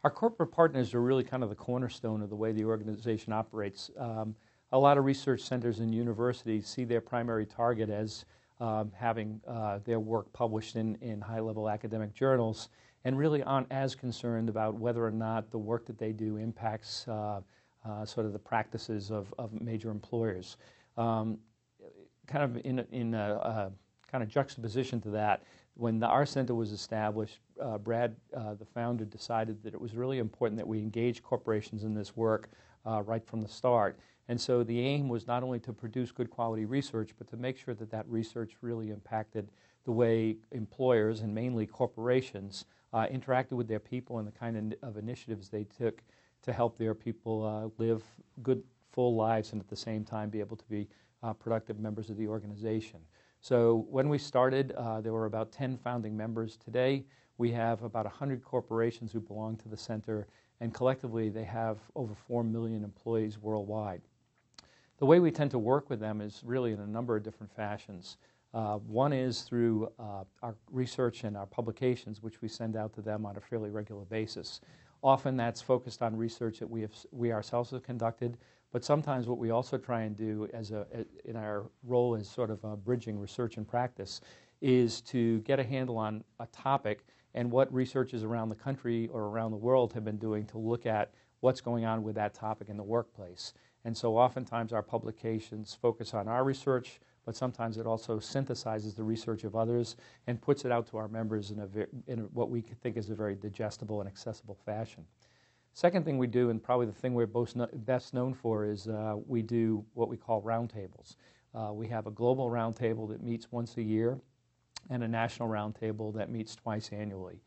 Our corporate partners are really kind of the cornerstone of the way the organization operates. A lot of research centers and universities see their primary target as having their work published in high-level academic journals, and really aren't as concerned about whether or not the work that they do impacts sort of the practices of major employers. Kind of in a kind of juxtaposition to that, when our center was established, Brad, the founder, decided that it was really important that we engage corporations in this work right from the start. And so the aim was not only to produce good quality research, but to make sure that that research really impacted the way employers, and mainly corporations, interacted with their people and the kind of initiatives they took to help their people live good, full lives and at the same time be able to be productive members of the organization. So when we started, there were about 10 founding members. Today, we have about 100 corporations who belong to the center, and collectively they have over 4 million employees worldwide. The way we tend to work with them is really in a number of different fashions. One is through our research and our publications, which we send out to them on a fairly regular basis. Often that's focused on research that we ourselves have conducted, but sometimes what we also try and do in our role as sort of bridging research and practice is to get a handle on a topic and what researchers around the country or around the world have been doing to look at what's going on with that topic in the workplace. And so oftentimes our publications focus on our research, but sometimes it also synthesizes the research of others and puts it out to our members in what we think is a very digestible and accessible fashion. Second thing we do, and probably the thing we're best known for, is we do what we call roundtables. We have a global roundtable that meets once a year and a national roundtable that meets twice annually.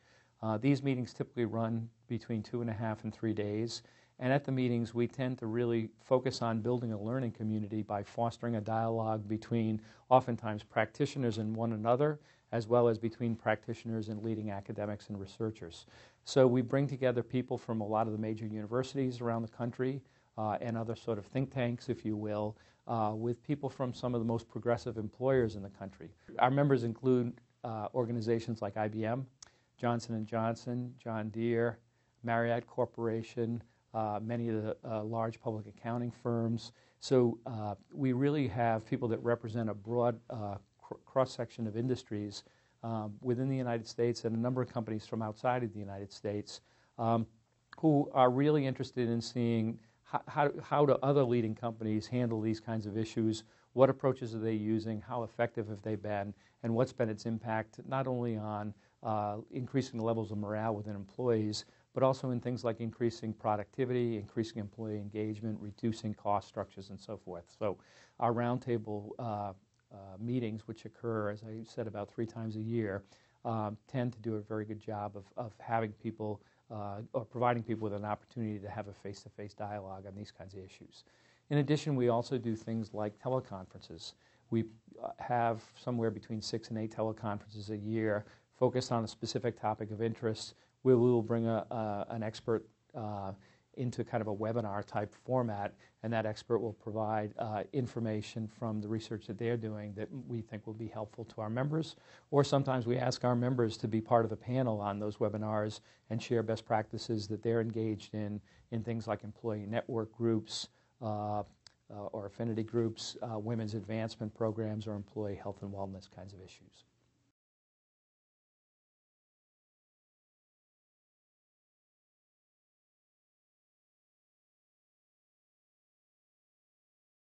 These meetings typically run between 2.5 and 3 days. And at the meetings, we tend to really focus on building a learning community by fostering a dialogue between oftentimes practitioners and one another, as well as between practitioners and leading academics and researchers. So we bring together people from a lot of the major universities around the country and other sort of think tanks, if you will, with people from some of the most progressive employers in the country. Our members include organizations like IBM, Johnson & Johnson, John Deere, Marriott Corporation, many of the large public accounting firms. So we really have people that represent a broad cross-section of industries within the United States and a number of companies from outside of the United States who are really interested in seeing how do other leading companies handle these kinds of issues, what approaches are they using, how effective have they been, and what's been its impact not only on increasing the levels of morale within employees, but also in things like increasing productivity, increasing employee engagement, reducing cost structures, and so forth. So our roundtable meetings, which occur, as I said, about 3 times a year, tend to do a very good job of having people or providing people with an opportunity to have a face-to-face dialogue on these kinds of issues. In addition, we also do things like teleconferences. We have somewhere between 6 and 8 teleconferences a year focused on a specific topic of interest. We will bring an expert into kind of a webinar type format, and that expert will provide information from the research that they're doing that we think will be helpful to our members. Or sometimes we ask our members to be part of the panel on those webinars and share best practices that they're engaged in things like employee network groups or affinity groups, women's advancement programs, or employee health and wellness kinds of issues.